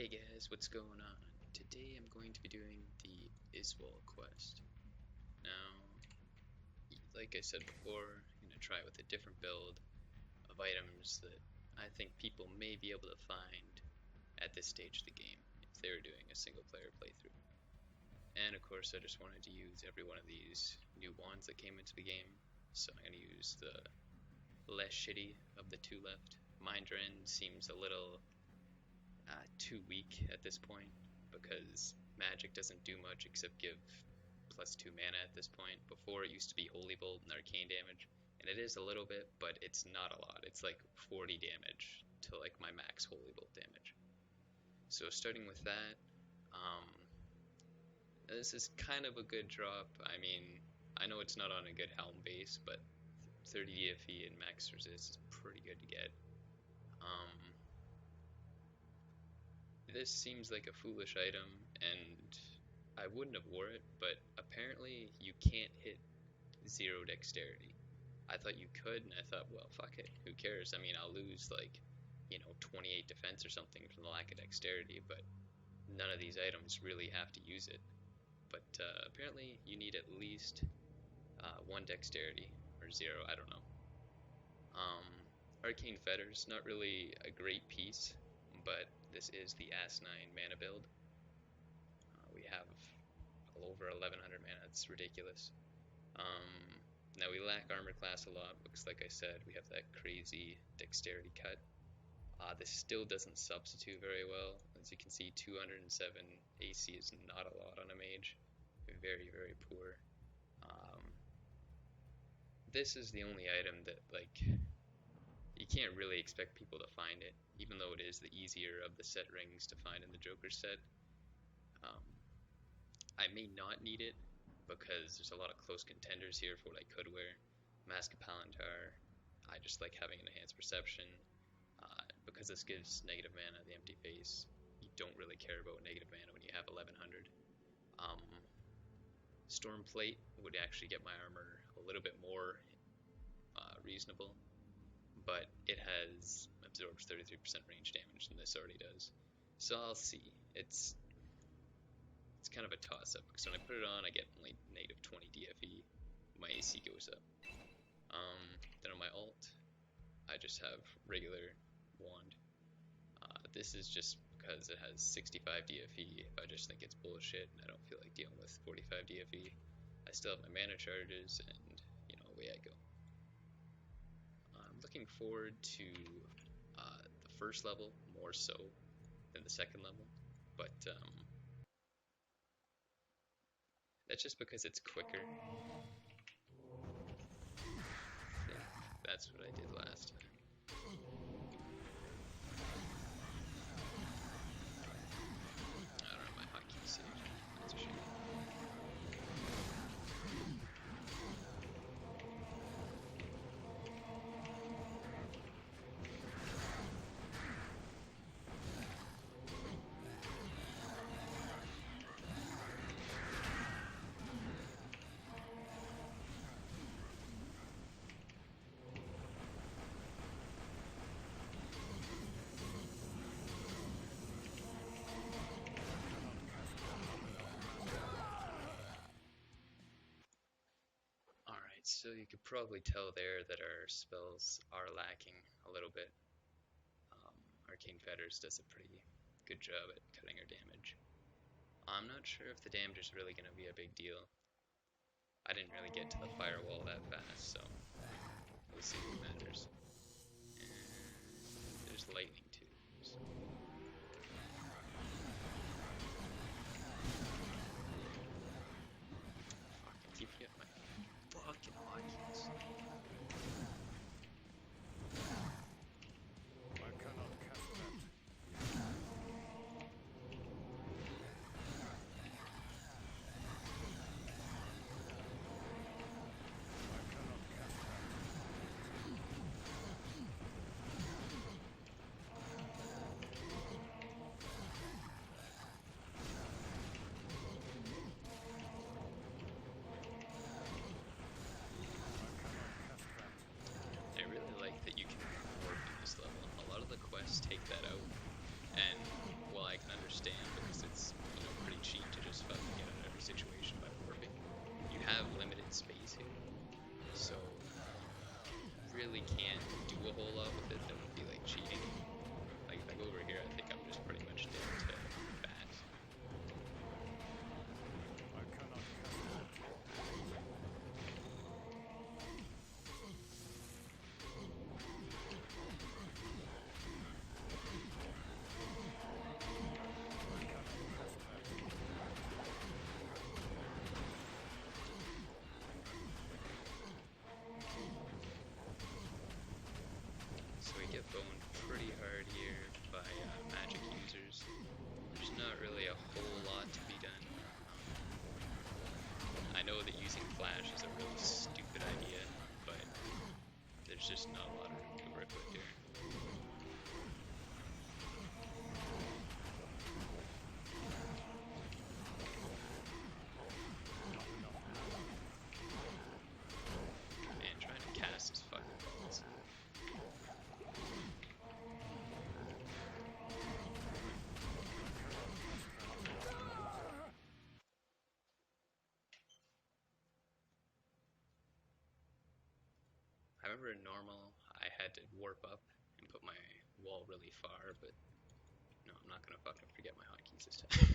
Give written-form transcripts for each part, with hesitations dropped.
Hey guys, what's going on? Today I'm going to be doing the Izual quest. Now, like I said before, I'm going to try with a different build of items that I think people may be able to find at this stage of the game if they're doing a single player playthrough. And of course I just wanted to use every one of these new wands that came into the game, so I'm going to use the less shitty of the two left. Mind Rend seems a little too weak at this point because magic doesn't do much except give +2 mana at this point. Before it used to be Holy Bolt and arcane damage, and it is a little bit, but it's not a lot. It's like 40 damage to like my max Holy Bolt damage. So starting with that, this is kind of a good drop. I mean, I know it's not on a good helm base, but 30 DFE and max resist is pretty good to get. This seems like a foolish item, and I wouldn't have wore it, but apparently you can't hit 0 dexterity. I thought you could, and I thought, well, fuck it, who cares? I mean, I'll lose like, 28 defense or something from the lack of dexterity, but none of these items really have to use it. But apparently you need at least 1 dexterity, or 0, I don't know. Arcane Fetters, not really a great piece, but this is the Asinine mana build. We have over 1100 mana, it's ridiculous. Now we lack armor class a lot, because like I said, we have that crazy dexterity cut. This still doesn't substitute very well. As you can see, 207 AC is not a lot on a mage. Very, very poor. This is the only item that, like, you can't really expect people to find it, even though it is the easier of the set rings to find in the Joker set. I may not need it, because there's a lot of close contenders here for what I could wear. Mask of Palantir, I just like having an enhanced perception. Because this gives negative mana, the empty face, you don't really care about negative mana when you have 1100. Storm Plate would actually get my armor a little bit more reasonable, but it has absorbs 33% range damage than this already does. So I'll see. It's kind of a toss-up, because when I put it on, I get only -20 DFE. My AC goes up. Then on my ult, I just have regular wand. This is just because it has 65 DFE. If I just think it's bullshit and I don't feel like dealing with 45 DFE, I still have my mana charges, and away I go. I'm looking forward to the first level more so than the second level, but that's just because it's quicker. Yeah, that's what I did last time. I don't know, my hotkey saved. That's a shame. So you could probably tell there that our spells are lacking a little bit. Arcane Fetters does a pretty good job at cutting our damage. I'm not sure if the damage is really going to be a big deal. I didn't really get to the firewall that fast, so we'll see what matters. And there's lightning too. So. Fucking keep getting my fucking hotkeys. I cannot cast that. there's not really a whole lot to be done. I know that using flash is a really stupid idea, but there's just not a lot to work with here. Man, trying to cast his fucking balls. I remember in normal, I had to warp up and put my wall really far, but no, I'm not gonna fucking forget my hotkeys this time.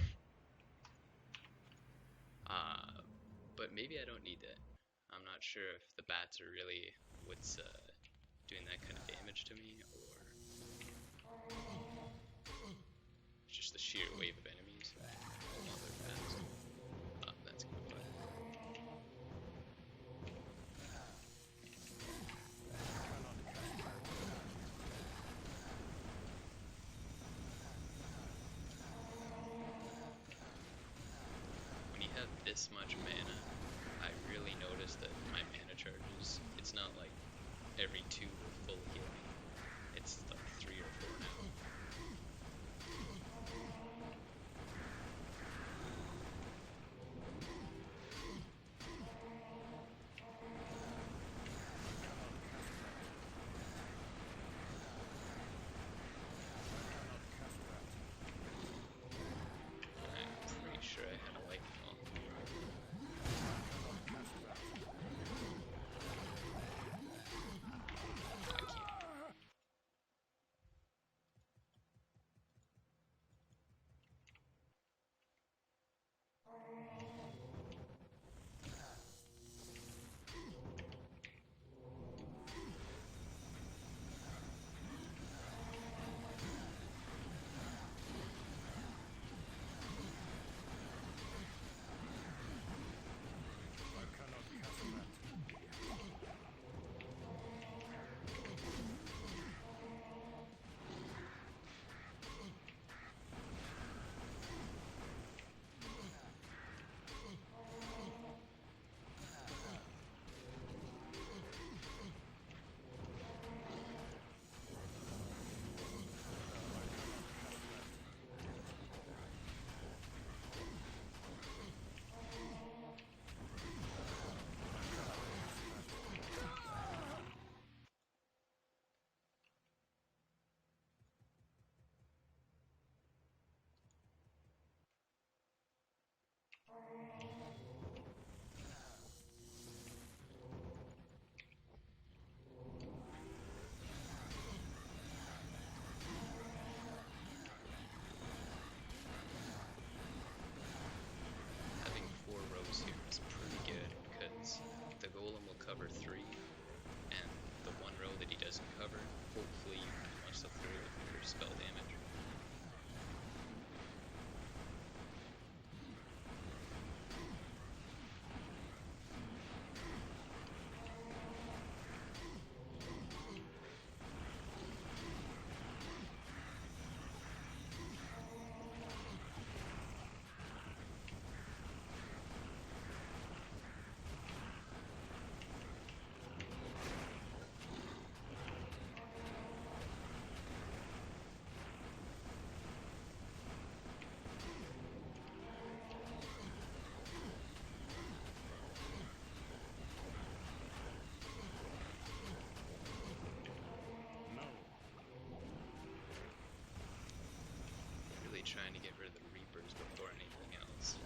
But maybe I don't need that. I'm not sure if the bats are really what's doing that kind of damage to me, or it's just the sheer wave of enemies. Oh, they're fast. Oh, that's gonna fuck. When you have this much mana, I really noticed that my mana charges, it's not like every 2 will full heal me. It's like 3 or 4 now. I'm pretty sure I had a lightning ball. I can't. I cannot cast that. Having 4 rows here is pretty good because the golem will cover 3, and the 1 row that he doesn't cover, hopefully you can muscle through with your spell damage. No. Really trying to get rid of the Reapers before anything else.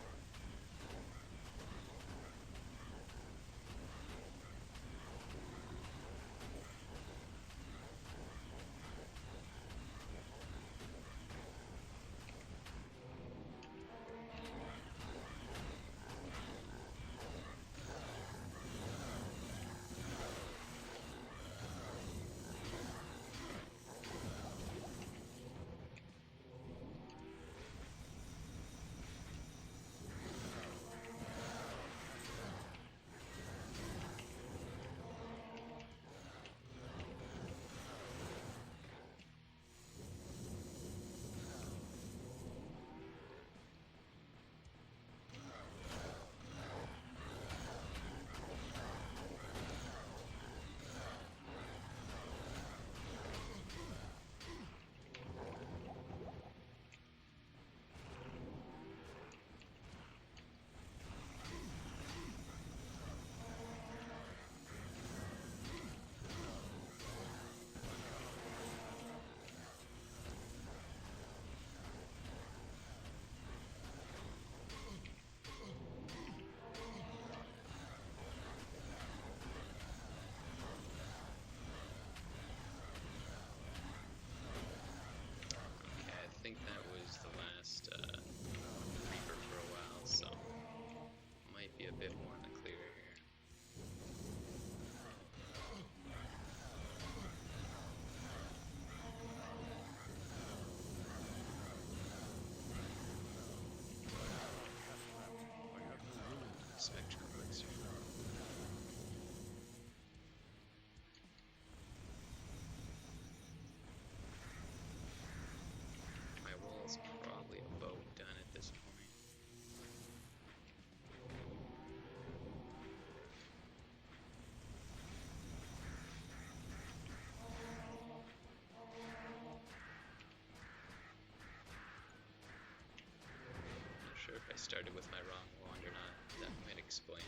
started with my wrong wand or not. That might explain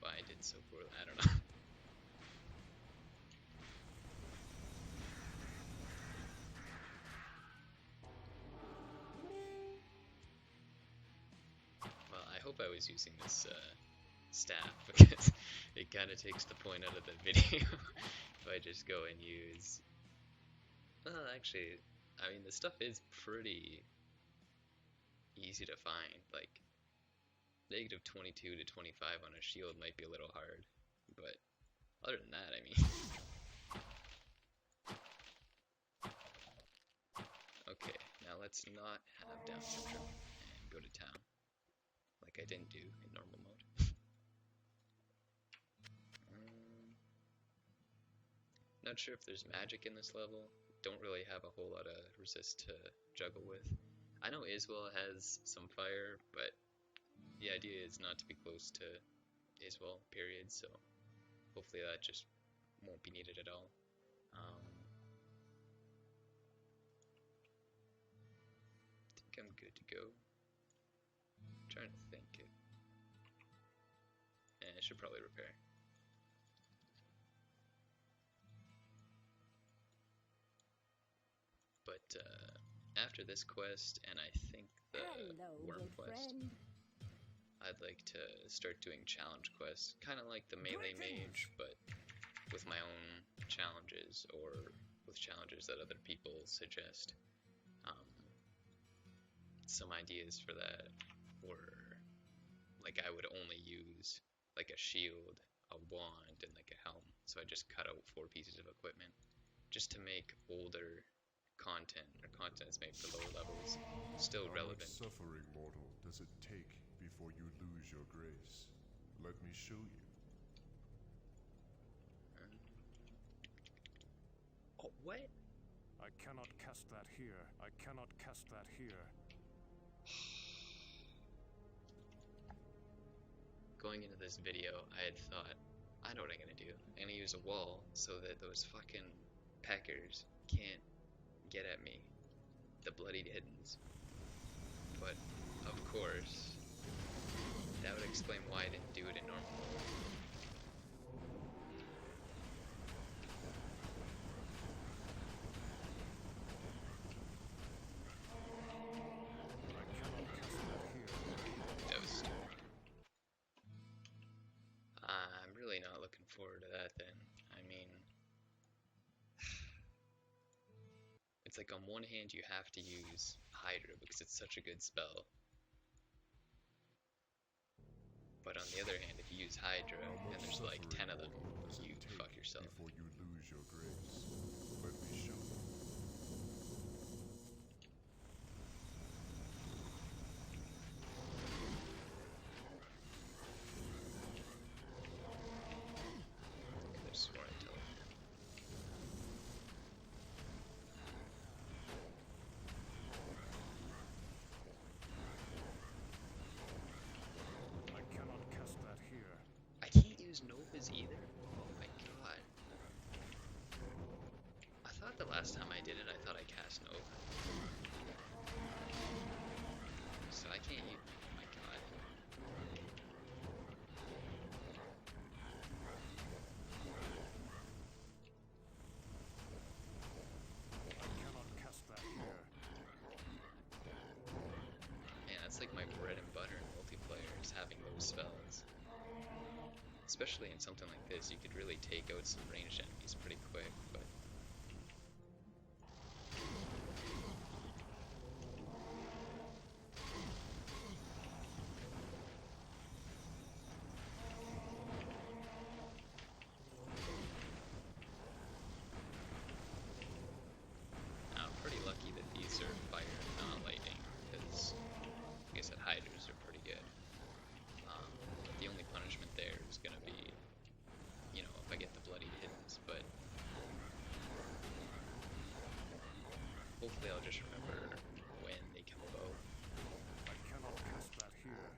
why I did so poorly. I don't know. Well, I hope I was using this staff because it kind of takes the point out of the video if I just go and use. Well, actually, I mean the stuff is pretty easy to find. Like negative 22 to 25 on a shield might be a little hard, but other than that, I mean. Okay, now let's not have down syndrome and go to town, like I didn't do in normal mode. Not sure if there's magic in this level. Don't really have a whole lot of resist to juggle with. I know Izual has some fire, but the idea is not to be close to Izual, period, so hopefully that just won't be needed at all. I think I'm good to go. I'm trying to think it. I should probably repair. But after this quest, and I think the worm quest, I'd like to start doing challenge quests, kind of like the melee mage, but with my own challenges, or with challenges that other people suggest. Some ideas for that were, like, I would only use like a shield, a wand, and like a helm, so I just cut out 4 pieces of equipment, just to make older content, or content that's made for lower levels, still relevant. How much suffering, mortal, does it take before you lose your grace? Let me show you. Oh, what? I cannot cast that here. I cannot cast that here. Going into this video, I had thought, I know what I'm gonna do. I'm gonna use a wall so that those fucking peckers can't get at me, the bloodied hiddens. But, of course, that would explain why I didn't do it in normal mode. I'm really not looking forward to that then. I mean, it's like on one hand you have to use Hydra because it's such a good spell. But on the other hand, if you use Hydra and there's like 10 of them, you fuck yourself. Before you lose your grace. Let me show you. I swore I told him. I cannot cast that here. I can't use Novas either? Oh my god. I thought the last time I did it, I thought I cast Nova. So I can't use... Oh my god. I cannot cast that here. Man, that's like my bread and butter in multiplayer, is having those spells. Especially in something like this, you could really take out some ranged enemies pretty quick, but... I'm pretty lucky that these are fire and not lightning, because, like I said, Hydras are pretty good. The only punishment there is going to be, you know, if I get the bloodied hiddens, but hopefully I'll just remember when they come about. I cannot cast that here.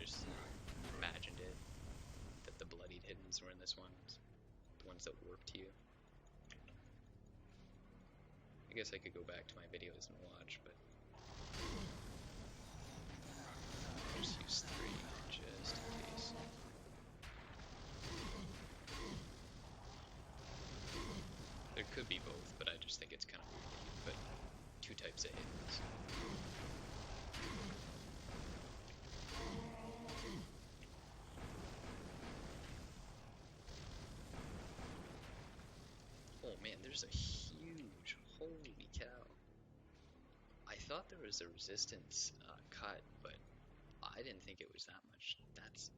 just imagined it, that the bloodied hiddens were in this one, the ones that warped you. I guess I could go back to my videos and watch, but I'll just use 3 just in case. There could be both, but I just think it's kind of weird that you put 2 types of hiddens. Oh man, there's a huge, holy cow. I thought there was a resistance cut, but I didn't think it was that much. That's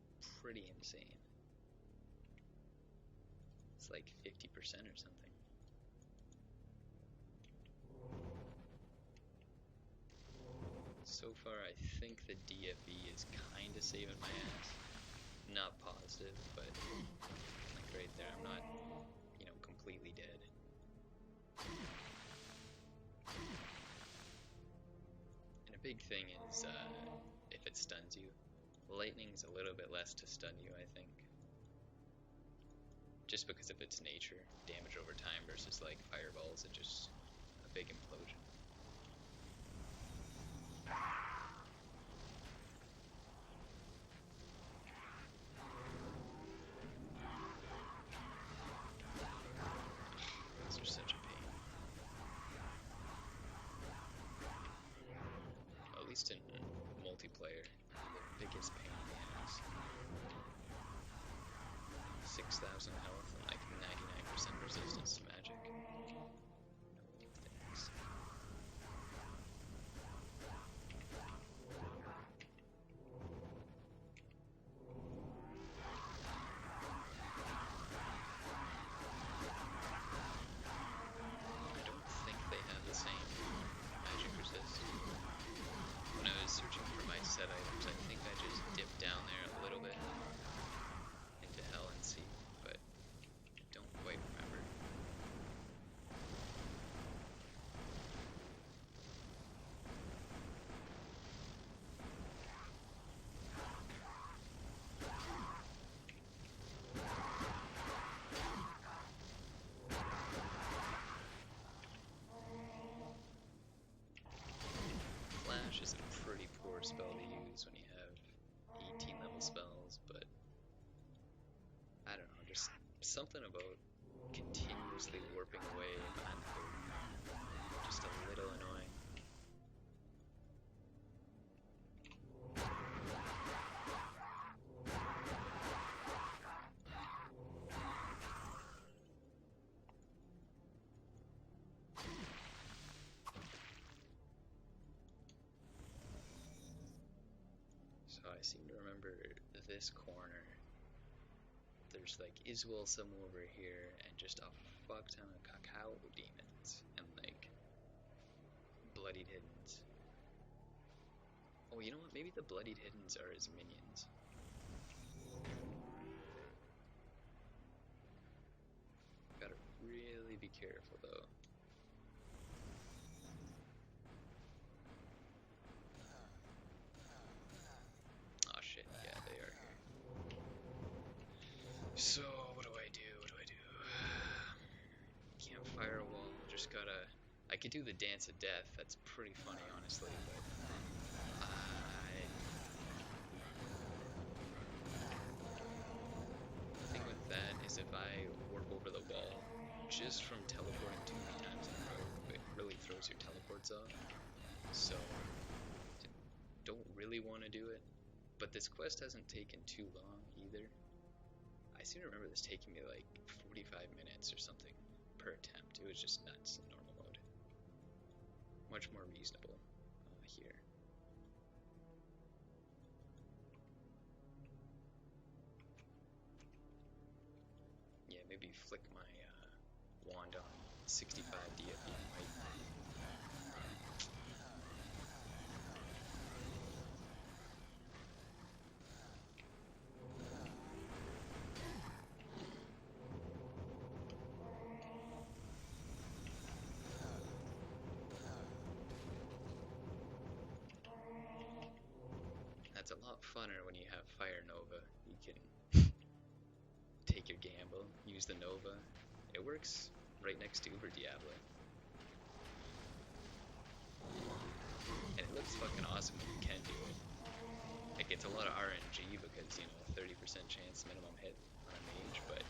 pretty insane. It's like 50% or something. So far, I think the DFE is kind of saving my ass. Not positive, but like right there, I'm not, you know, completely dead. And a big thing is if it stuns you. Lightning's a little bit less to stun you, I think. Just because of its nature, damage over time versus like fireballs, it's just a big implosion. These are such a pain. At least in multiplayer, the biggest pain in the ass. 6,000 health and like 99% resistance to magic. Thanks. I don't think they have the same magic resist. When I was searching for my set items, I think I just dipped down there a little bit into Hell and Sea, but don't quite remember. Flash is a pretty poor spell to use when you have 18 level spells, but I don't know, just something about continuously warping away behind the boat. Just a little annoying. So I seem to remember this corner. There's like Izual somewhere over here, and just a fuck ton of cacao demons, and like bloodied hiddens. Oh, you know what? Maybe the bloodied hiddens are his minions. Gotta really be careful though. Oh shit, yeah, they are here. So, what do I do? Can't firewall, just gotta... I could do the Dance of Death, that's pretty funny honestly, but... The thing with that is if I warp over the wall, just from teleporting too many times in a row, it really throws your teleports off. So, don't really want to do it. But this quest hasn't taken too long either. I seem to remember this taking me like 45 minutes or something per attempt. It was just nuts in normal mode. Much more reasonable here. Yeah, maybe flick my wand on 65 DFE might. That's a lot funner when you have Fire Nova. You can take your gamble, use the Nova. It works right next to Uber Diablo. And it looks fucking awesome when you can do it. Like, it's a lot of RNG because, you know, 30% chance minimum hit on a mage, but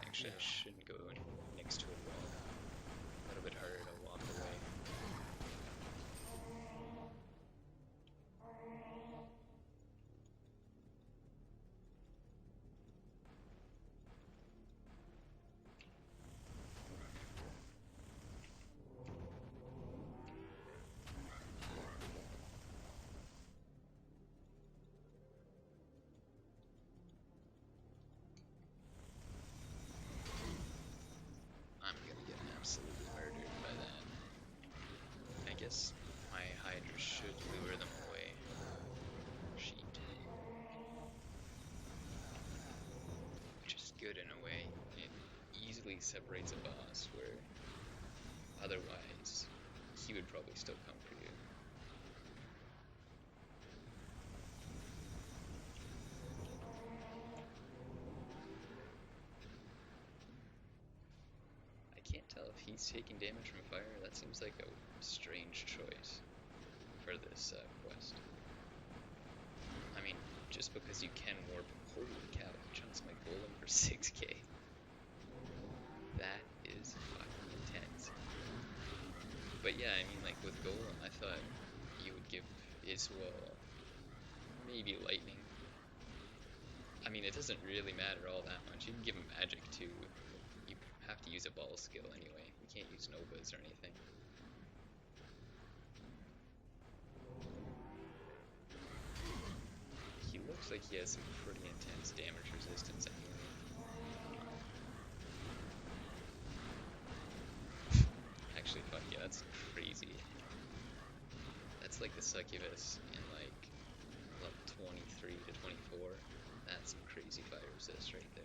actually I shouldn't go next to a wall. A little bit harder to walk away. I'm gonna get absolutely murdered by that. I guess my Hydra should lure them away. Sheet. Which is good in a way. It easily separates a boss where otherwise he would probably still come for you. I can't tell if he's taking damage from fire. That seems like a strange choice for this quest. I mean, just because you can warp, holy cow, he chunks my golem for 6k. That is fucking intense. But yeah, I mean, like with golem, I thought you would give Izual maybe lightning. I mean, it doesn't really matter all that much. You can give him magic too. You have to use a ball skill anyway. You can't use Novas or anything. He looks like he has some pretty intense damage resistance anyway. Actually, fuck yeah, that's crazy. That's like the succubus in like level 23 to 24. That's some crazy fire resist right there.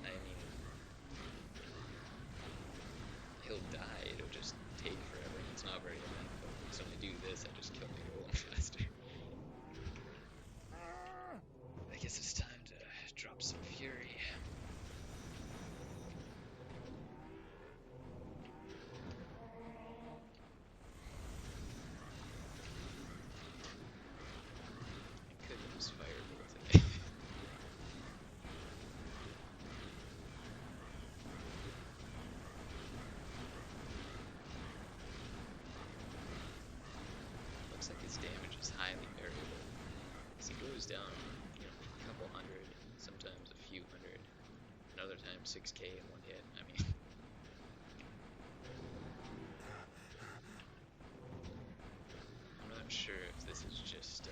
I mean, he'll die, it'll just take forever, and it's not very eventful. So when I do this, I just kill my golem faster. I guess it's time to drop some fury. I could use firebolt again. Looks like his damage is highly variable. As he goes down, you know, a couple hundred, sometimes a few hundred, and other times 6k in one hit. I mean, I'm not sure if this is just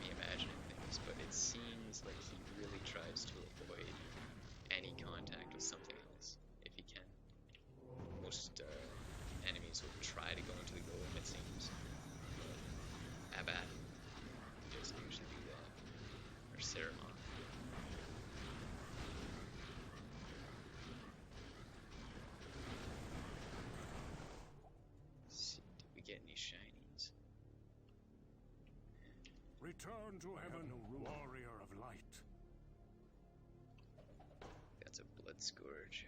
me imagining things, but it seems like he really tries to avoid any contact with something else, if he can. Most enemies will try to go into the golem, it seems. Abad doesn't usually do that. Or Ceramon. See, did we get any shinies? Return to heaven, warrior of light. That's a blood scourge.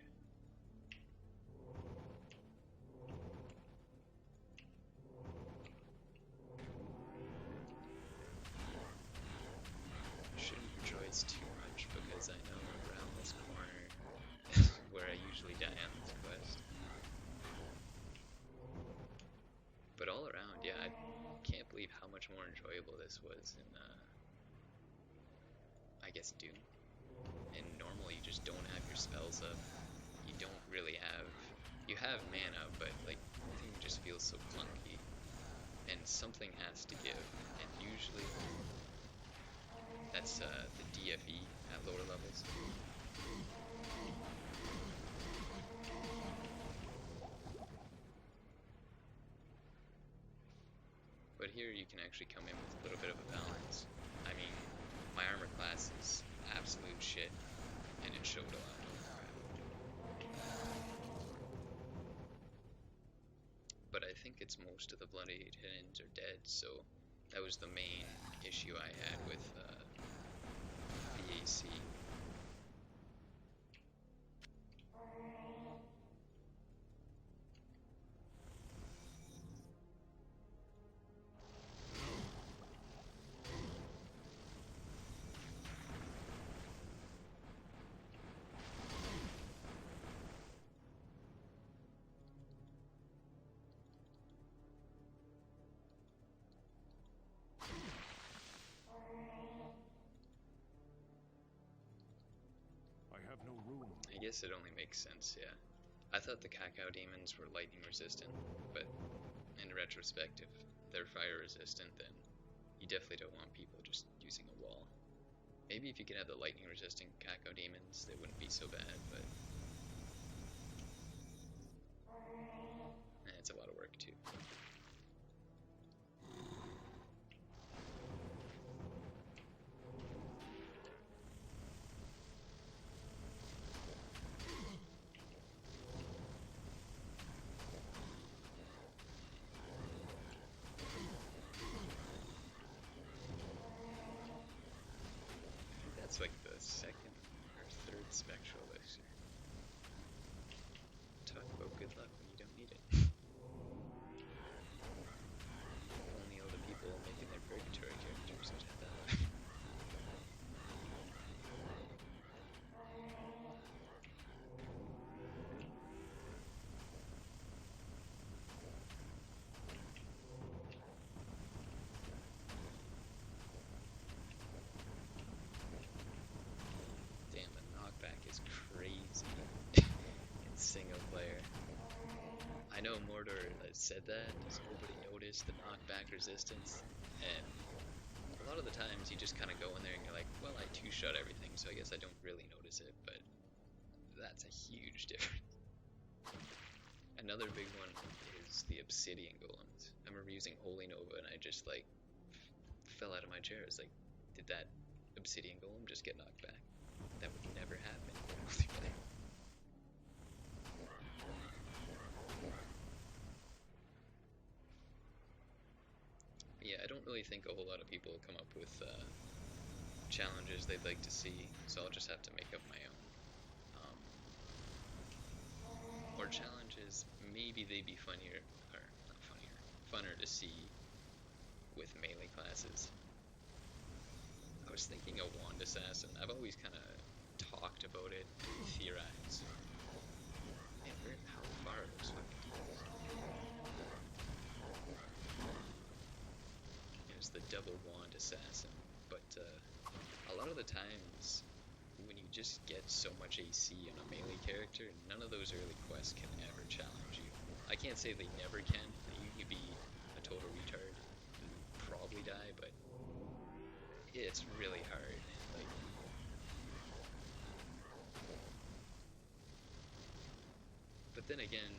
Shouldn't rejoice too much because I know around this corner is where I usually die on this quest. But all around, yeah, I can't believe how much more enjoyable this was in, I guess, Doom. And normally you just don't have your spells up. You don't really have You have mana, but like everything just feels so clunky, and something has to give. And usually, that's the DFE at lower levels. But here you can actually come in with a little bit of a balance. I mean, my armor class is absolute shit, and it showed a lot. But I think it's most of the Bloody Hittens are dead, so that was the main issue I had with the AC. I guess it only makes sense, yeah. I thought the Cacao Demons were lightning resistant, but in retrospect, if they're fire resistant, then you definitely don't want people just using a wall. Maybe if you could have the lightning resistant Cacao Demons, they wouldn't be so bad, but it's a lot of work too. That's like the second or third spectral elixir. Talk about good luck when you don't need it. Only all the people making their purgatory characters would have that. Damn, the knockback is crazy in single player. I know Mordor said that, does nobody notice the knockback resistance? And a lot of the times you just kind of go in there and you're like, well, I two-shot everything, so I guess I don't really notice it, but that's a huge difference. Another big one is the obsidian golems. I remember using Holy Nova and I just like fell out of my chair. It's like, did that obsidian golem just get knocked back? That would never happen in multiplayer. Yeah, I don't really think a whole lot of people come up with challenges they'd like to see, so I'll just have to make up my own. Or challenges, maybe they'd be funnier, or not funnier, funner to see with melee classes. I was thinking a wand assassin. I've always kind of talked about it and theorized. Man, how far are those fucking tools? There's the double wand assassin, but a lot of the times when you just get so much AC in a melee character, none of those early quests can ever challenge you. I can't say they never can. You could be a total retard and probably die, but it's really hard. Like, but then again,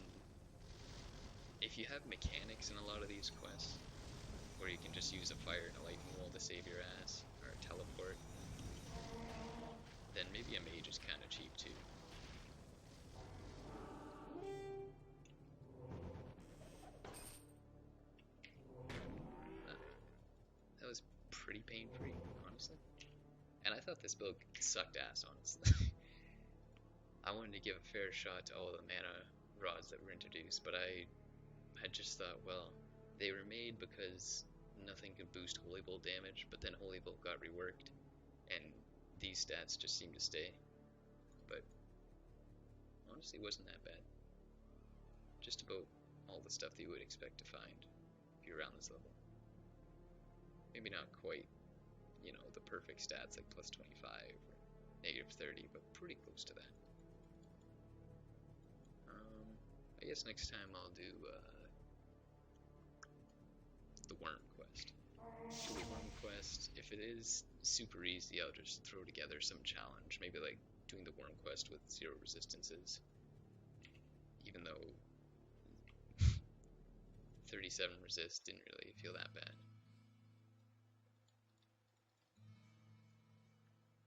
if you have mechanics in a lot of these quests, where you can just use a fire and a lightning wall to save your ass, or a teleport, then maybe a mage is kind of cheap too. That was pretty pain-free, honestly. And I thought this build sucked ass, honestly. I wanted to give a fair shot to all the mana rods that were introduced, but I just thought, well, they were made because nothing could boost Holy Bolt damage, but then Holy Bolt got reworked, and these stats just seem to stay. But honestly, wasn't that bad. Just about all the stuff that you would expect to find if you're around this level. Maybe not quite, you know, the perfect stats like plus 25 or negative 30, but pretty close to that. I guess next time I'll do the worm quest. Do the worm quest. If it is super easy, I'll just throw together some challenge. Maybe like doing the worm quest with 0 resistances. Even though 37 resist didn't really feel that bad.